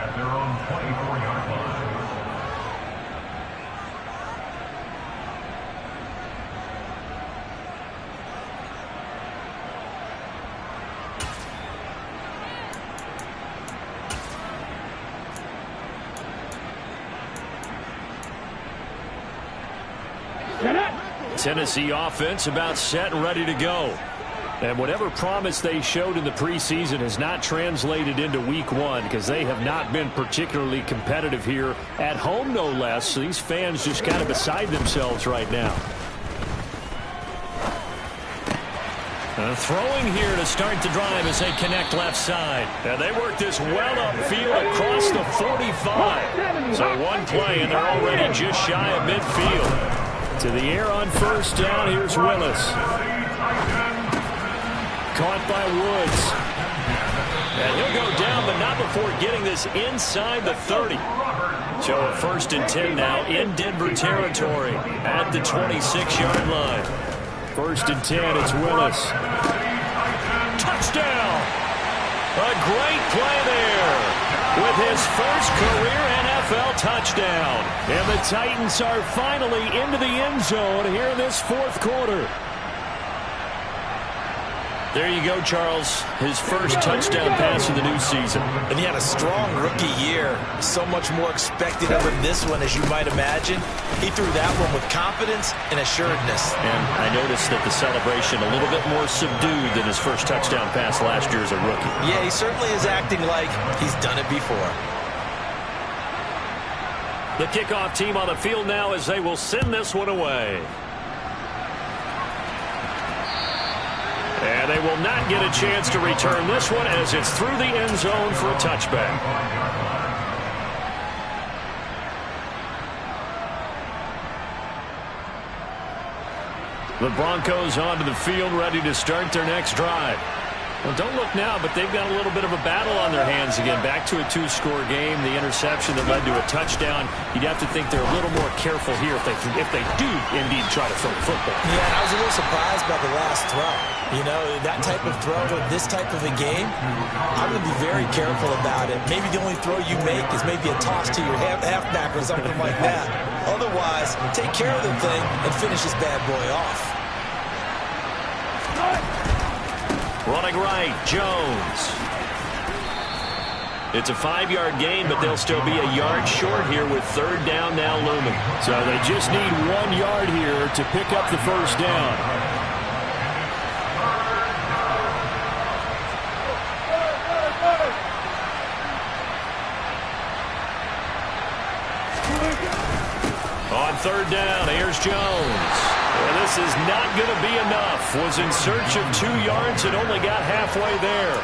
S1: at their own 24-yard line.
S3: Tennessee offense about set and ready to go. And whatever promise they showed in the preseason has not translated into week one because they have not been particularly competitive here at home, no less. So these fans just kind of beside themselves right now. Throwing here to start the drive as they connect left side. And they work this well upfield across the 45. So one play and they're already just shy of midfield. To the air on first down, here's Willis. Caught by Woods. And he'll go down, but not before getting this inside the 30. So a 1st and 10 now in Denver territory at the 26-yard line. 1st and 10, it's Willis. Touchdown! A great play there with his first career NFL touchdown. And the Titans are finally into the end zone here in this 4th quarter. There you go, Charles. His first touchdown pass of the new season.
S4: And he had a strong rookie year. So much more expected of him this one, as you might imagine. He threw that one with confidence and assuredness.
S3: And I noticed that the celebration a little bit more subdued than his first touchdown pass last year as a rookie.
S4: Yeah, he certainly is acting like he's done it before.
S3: The kickoff team on the field now as they will send this one away. And they will not get a chance to return this one as it's through the end zone for a touchback. The Broncos onto the field ready to start their next drive. Well, don't look now, but they've got a little bit of a battle on their hands again. Back to a 2-score game. The interception that led to a touchdown. You'd have to think they're a little more careful here if they do indeed try to throw the football.
S4: Yeah, I was a little surprised by the last throw. You know, that type of throw with this type of a game, I'm going to be very careful about it. Maybe the only throw you make is maybe a toss to your halfback or something like that. Otherwise, take care of the thing and finish this bad boy off.
S3: Running right, Jones. It's a 5-yard gain, but they'll still be a yard short here with third down now looming.
S6: So they just need 1 yard here to pick up the first down.
S3: On third down, here's Jones. And this is not going to be enough. Was in search of 2 yards and only got halfway there.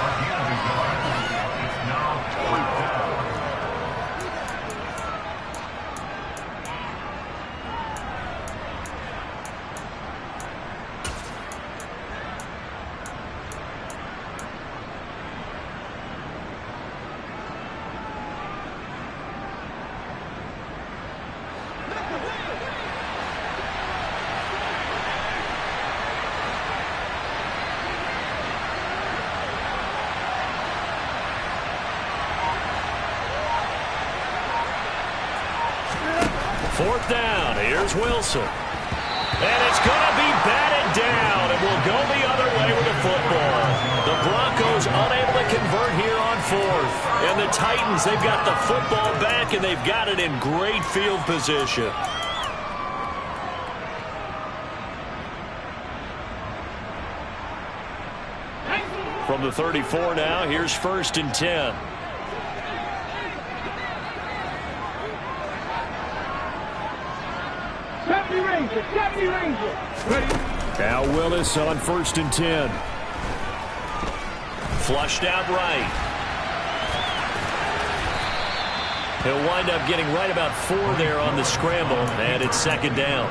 S3: Fourth down, here's Wilson. And it's going to be batted down, and will go the other way with the football. The Broncos unable to convert here on fourth. And the Titans, they've got the football back, and they've got it in great field position. From the 34 now, here's 1st and 10.
S6: Now Willis on 1st and 10.
S3: Flushed out right. He'll wind up getting right about 4 there on the scramble, and it's 2nd down.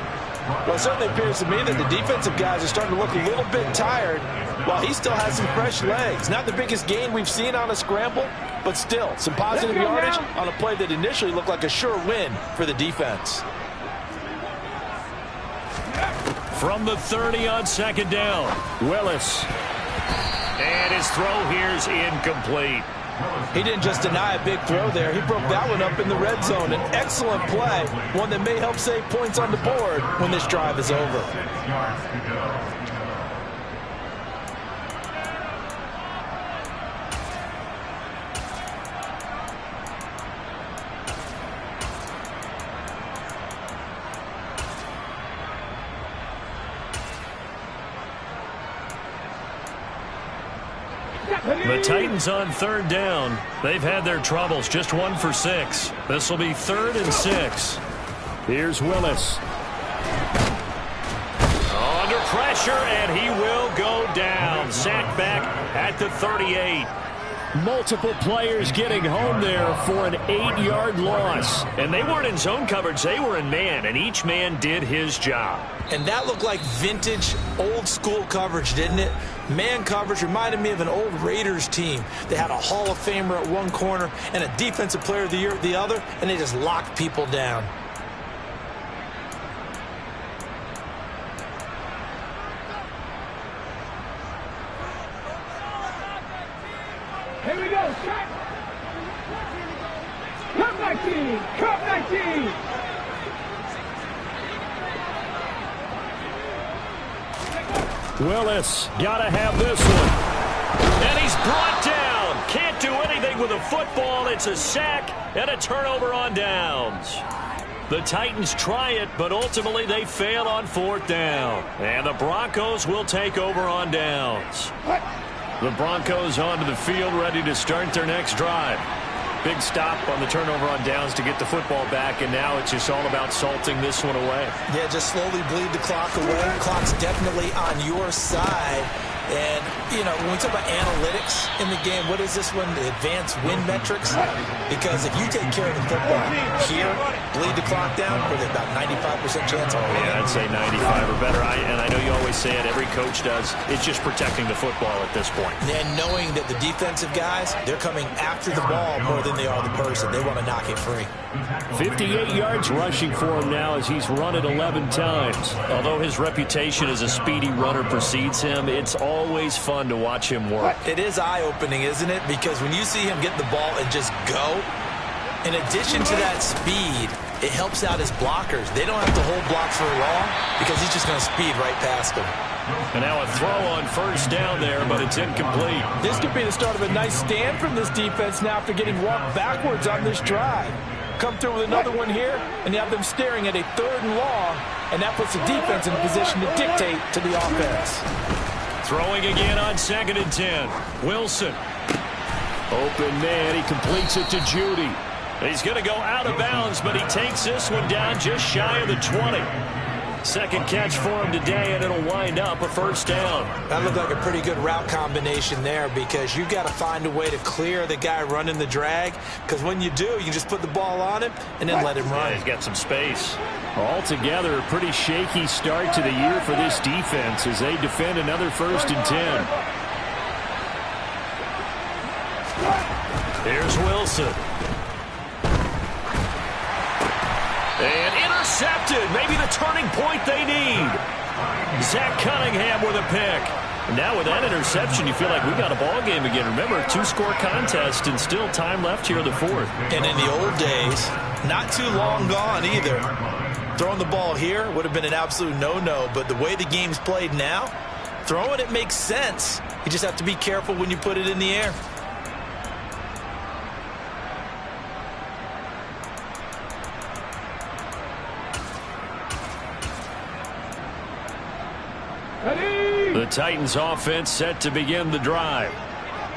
S5: Well, it certainly appears to me that the defensive guys are starting to look a little bit tired while he still has some fresh legs. Not the biggest gain we've seen on a scramble, but still some positive yardage on a play that initially looked like a sure win for the defense.
S3: From the 30 on 2nd down, Willis. And his throw here's incomplete.
S5: He didn't just deny a big throw there. He broke that one up in the red zone. An excellent play, one that may help save points on the board when this drive is over.
S3: The Titans on 3rd down. They've had their troubles. Just 1 for 6. This will be 3rd and 6.
S6: Here's Willis.
S3: Under pressure, and he will go down. Sacked back at the 38.
S6: Multiple players getting home there for an 8-yard loss.
S3: And they weren't in zone coverage. They were in man, and each man did his job.
S5: And that looked like vintage, old-school coverage, didn't it? Man coverage reminded me of an old Raiders team. They had a Hall of Famer at one corner and a Defensive Player of the Year at the other, and they just locked people down.
S7: Here we go, shot! Come 19! Come 19!
S6: Willis, gotta have this one.
S3: And he's brought down. Can't do anything with a football. It's a sack and a turnover on downs. The Titans try it, but ultimately they fail on 4th down. And the Broncos will take over on downs. The Broncos onto the field, ready to start their next drive. Big stop on the turnover on downs to get the football back, and now it's just all about salting this one away.
S5: Yeah, just slowly bleed the clock away. Clock's definitely on your side. And, you know, when we talk about analytics in the game, what is this one? The advanced win metrics? Because if you take care of the football here, bleed the clock down, with about 95% chance of winning.
S3: Yeah, I'd say 95 or better. And I know you always say it, every coach does. It's just protecting the football at this point.
S5: And knowing that the defensive guys, they're coming after the ball more than they are the person. They want to knock it free.
S6: 58 yards rushing for him now as he's run it 11 times.
S3: Although his reputation as a speedy runner precedes him, it's always fun to watch him work.
S5: It is eye-opening, isn't it? Because when you see him get the ball and just go, in addition to that speed, it helps out his blockers. They don't have to hold blocks for long because he's just going to speed right past them.
S3: And now a throw on first down there, but it's incomplete.
S5: This could be the start of a nice stand from this defense now after getting walked backwards on this drive. Come through with another one here, and you have them staring at a 3rd and long, and that puts the defense in a position to dictate to the offense.
S3: Throwing again on 2nd and 10. Wilson. Open man. He completes it to Judy. He's going to go out of bounds, but he takes this one down just shy of the 20. Second catch for him today, and it'll wind up a first down.
S5: That looked like a pretty good route combination there because you got to find a way to clear the guy running the drag, because when you do, you just put the ball on him and then let him run.
S3: Yeah, he's got some space. Altogether, a pretty shaky start to the year for this defense as they defend another 1st and 10. Here's Wilson. And intercepted. Maybe the turning point they need. Zach Cunningham with a pick. Now with that interception, you feel like we got a ball game again. Remember, 2-score contest and still time left here in the 4th.
S5: And in the old days, not too long gone either. Throwing the ball here would have been an absolute no-no, but the way the game's played now, throwing it makes sense. You just have to be careful when you put it in the air.
S3: The Titans offense set to begin the drive.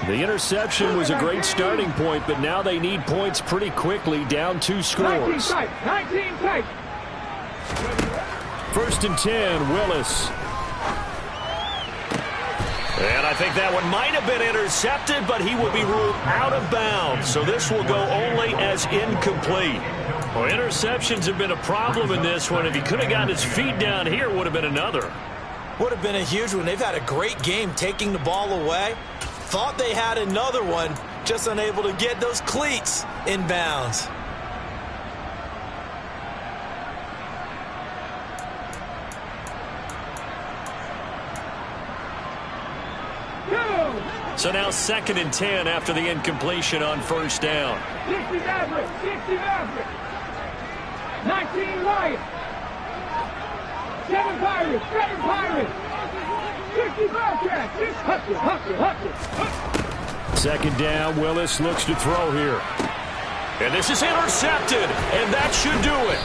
S3: The interception was a great starting point, but now they need points pretty quickly, down 2 scores.
S7: 19 tight.
S3: 1st and 10, Willis. And I think that one might have been intercepted, but he will be ruled out of bounds. So this will go only as incomplete. Well, interceptions have been a problem in this one. If he could have gotten his feet down here, it would have been another.
S5: Would have been a huge one. They've had a great game taking the ball away. Thought they had another one, just unable to get those cleats in bounds.
S3: So now 2nd and 10 after the incompletion on first down.
S7: 60 average. 60 average. 19 Lions. 7 Pirates. 7 Pirates. 60 Bobcats. 6 Huckers.
S3: 2nd down, Willis looks to throw here. And this is intercepted, and that should do it.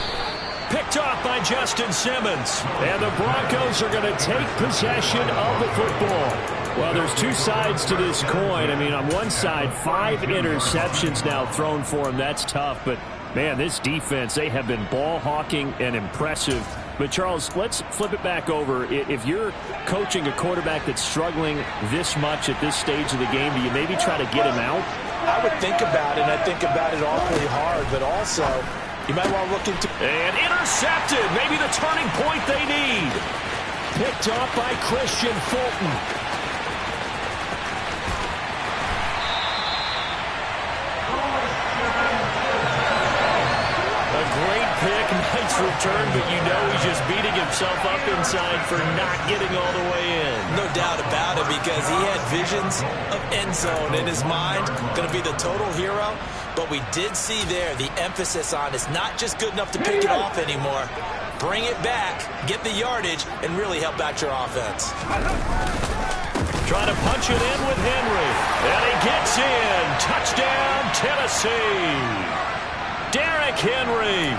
S3: Picked off by Justin Simmons. And the Broncos are going to take possession of the football. Well, there's 2 sides to this coin. I mean, on one side, 5 interceptions now thrown for him. That's tough. But, man, this defense, they have been ball hawking and impressive. But, Charles, let's flip it back over. If you're coaching a quarterback that's struggling this much at this stage of the game, do you maybe try to get him out?
S5: I would think about it, and I think about it awfully hard. But also, you might want to look into...
S3: And intercepted. Maybe the turning point they need. Picked off by Christian Fulton. Nice return, but you know he's just beating himself up inside for not getting all the way in.
S5: No doubt about it, because he had visions of end zone in his mind. Going to be the total hero. But we did see there the emphasis on it's not just good enough to pick it off anymore. Bring it back, get the yardage, and really help out your offense.
S3: Trying to punch it in with Henry. And he gets in. Touchdown, Tennessee. Derrick Henry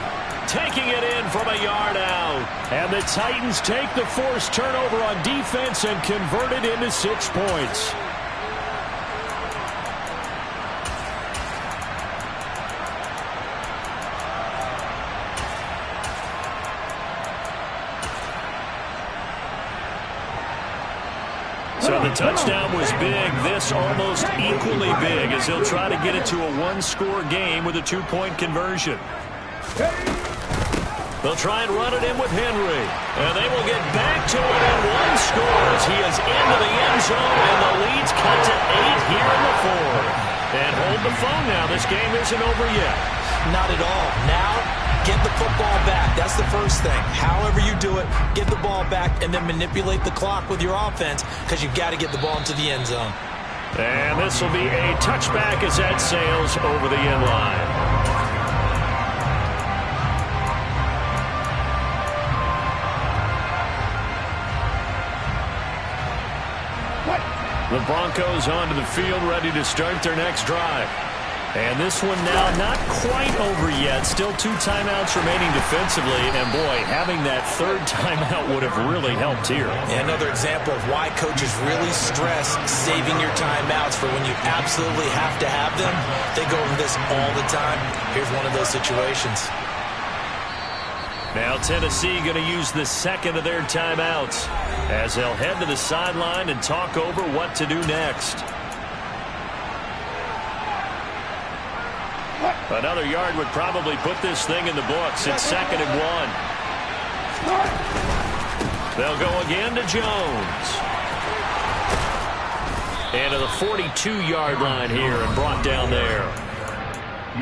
S3: taking it in from a yard out. And the Titans take the forced turnover on defense and convert it into 6 points. So the touchdown was big. This almost equally big as he'll try to get it to a 1-score game with a 2-point conversion. They'll try and run it in with Henry. And they will get back to it, and 1 scores. He is into the end zone, and the lead's cut to 8 here in the 4th. And hold the phone now. This game isn't over yet.
S5: Not at all. Now, get the football back. That's the first thing. However you do it, get the ball back and then manipulate the clock with your offense, because you've got to get the ball into the end zone.
S3: And this will be a touchback as that sails over the end line. The Broncos onto the field, ready to start their next drive. And this one now not quite over yet. Still 2 timeouts remaining defensively. And, boy, having that third timeout would have really helped here.
S5: Yeah, another example of why coaches really stress saving your timeouts for when you absolutely have to have them. They go over this all the time. Here's one of those situations.
S3: Now Tennessee going to use the second of their timeouts as they'll head to the sideline and talk over what to do next. Another yard would probably put this thing in the books. It's 2nd and 1. They'll go again to Jones. And to the 42-yard line here and brought down there.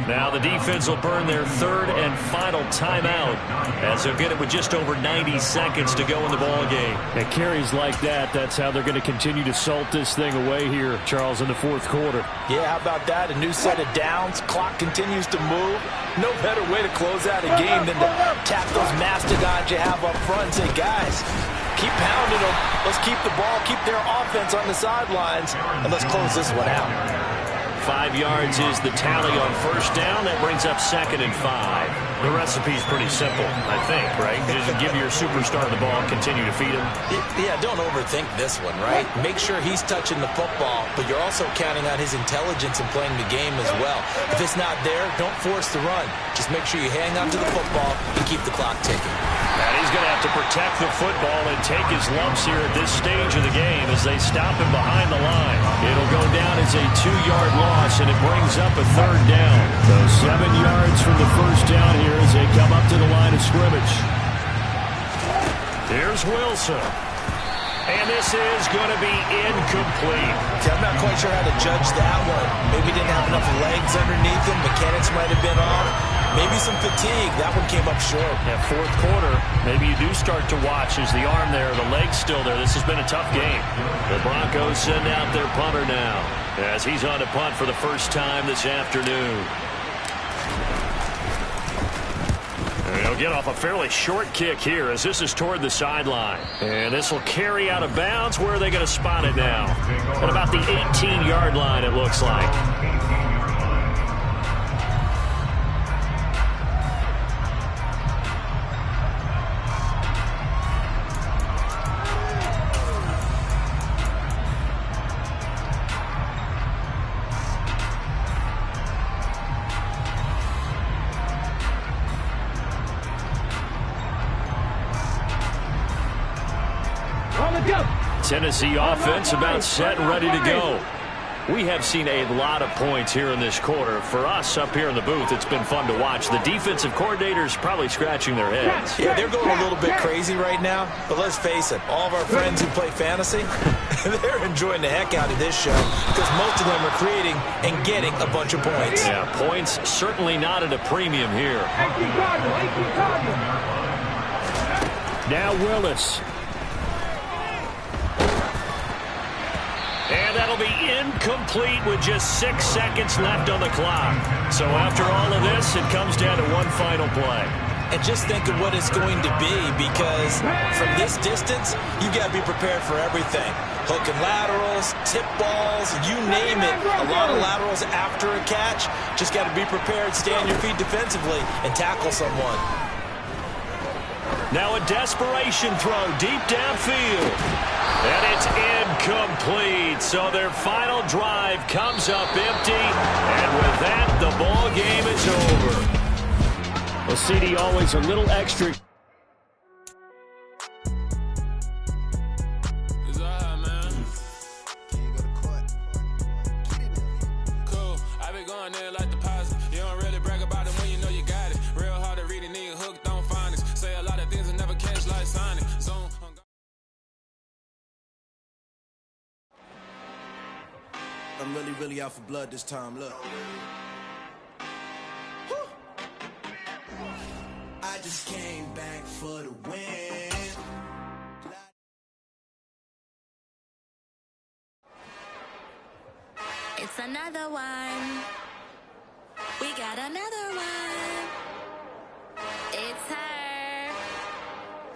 S3: Now the defense will burn their 3rd and final timeout as they'll get it with just over 90 seconds to go in the ball game.
S6: And carries like that, that's how they're going to continue to salt this thing away here, Charles, in the 4th quarter.
S5: Yeah, how about that? A new set of downs. Clock continues to move. No better way to close out a game than to tap those mastodons you have up front and say, guys, keep pounding them. Let's keep the ball, keep their offense on the sidelines, and let's close this one out.
S3: 5 yards is the tally on first down. That brings up 2nd and 5. The recipe's pretty simple, I think, right? Just give your superstar the ball, continue to feed him.
S5: Yeah, don't overthink this one, right? Make sure he's touching the football, but you're also counting on his intelligence in playing the game as well. If it's not there, don't force the run. Just make sure you hang on to the football and keep the clock ticking.
S3: And he's going to have to protect the football and take his lumps here at this stage of the game as they stop him behind the line. It'll go down as a 2-yard loss, and it brings up a 3rd down.
S6: So 7 yards from the first down here as they come up to the line of scrimmage.
S3: Here's Wilson. And this is going to be incomplete.
S5: See, I'm not quite sure how to judge that one. Maybe didn't have enough legs underneath him. Mechanics might have been off. Maybe some fatigue. That one came up short.
S3: Yeah, 4th quarter, maybe you do start to watch as the arm there, the leg's still there. This has been a tough game. The Broncos send out their punter now as he's on to punt for the first time this afternoon. And he'll get off a fairly short kick here as this is toward the sideline. And this will carry out of bounds. Where are they going to spot it now? At about the 18-yard line, it looks like. Tennessee offense about set and ready to go. We have seen a lot of points here in this quarter. For us up here in the booth, it's been fun to watch. The defensive coordinators probably scratching their heads.
S5: Yeah, they're going a little bit crazy right now. But let's face it, all of our friends who play fantasy, they're enjoying the heck out of this show because most of them are creating and getting a bunch of points.
S3: Yeah, points certainly not at a premium here.
S6: Now Willis.
S3: And that'll be incomplete with just 6 seconds left on the clock. So after all of this, it comes down to one final play.
S5: And just think of what it's going to be, because from this distance, you got to be prepared for everything. Hook and laterals, tip balls, you name it. A lot of laterals after a catch. Just got to be prepared, stay on your feet defensively, and tackle someone.
S3: Now a desperation throw deep downfield. And it's incomplete. So their final drive comes up empty. And with that, the ball game is over.
S6: Well, CD always a little extra.
S8: I'm really out for blood this time, look. I just came back for the win.
S9: It's another one. We got another one. It's her.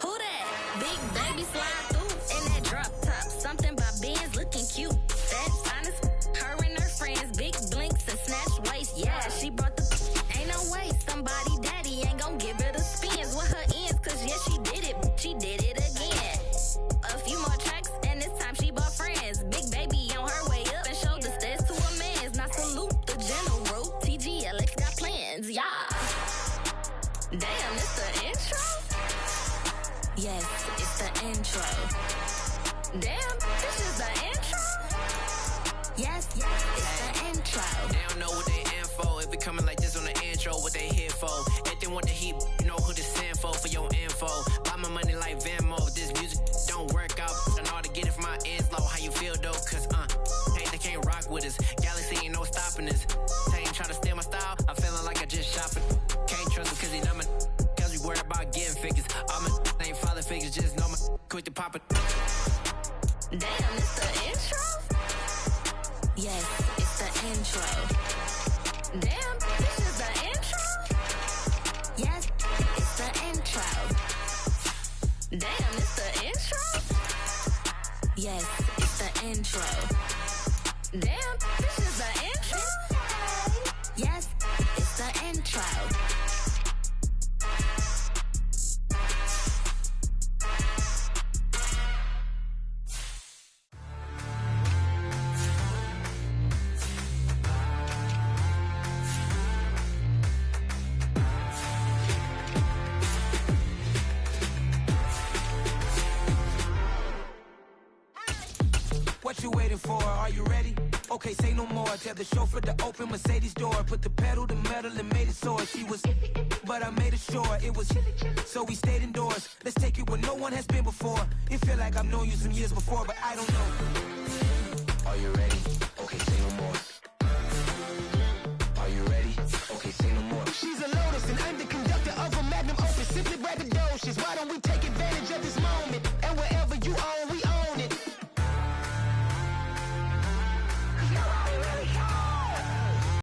S9: Who that? Big baby slide through in that drop top. Something by Benz looking cute. Yes, it's the intro. Damn, this is the intro? Yes, it's the intro.
S10: They don't know what they in for. If it coming like this on the intro, what they here for? If they want the heat, you know who to send for your info. Buy my money like Venmo. This music don't work out. I know how to get it from my ends low. How you feel though? Cause hey, they can't rock with us. Galaxy ain't no stopping us. They ain't trying to steal my style. I'm feeling like I just shopping. Can't trust him cause he know my cause we worried about getting figures. All my ain't father figures, just know my quick to pop it.
S9: Damn, it's the intro? Yes, it's the intro. Damn, this is the intro? Yes, it's the intro. Damn, it's the intro? Yes, it's the intro. Damn, this is the intro? Yes, it's the intro.
S11: What you waiting for? Are you ready? Okay, say no more. Tell the chauffeur to open Mercedes door. Put the pedal to metal and made it soar. She was, but I made it sure it was. So we stayed indoors. Let's take it where no one has been before. It feel like I've known you some years before, but I don't know.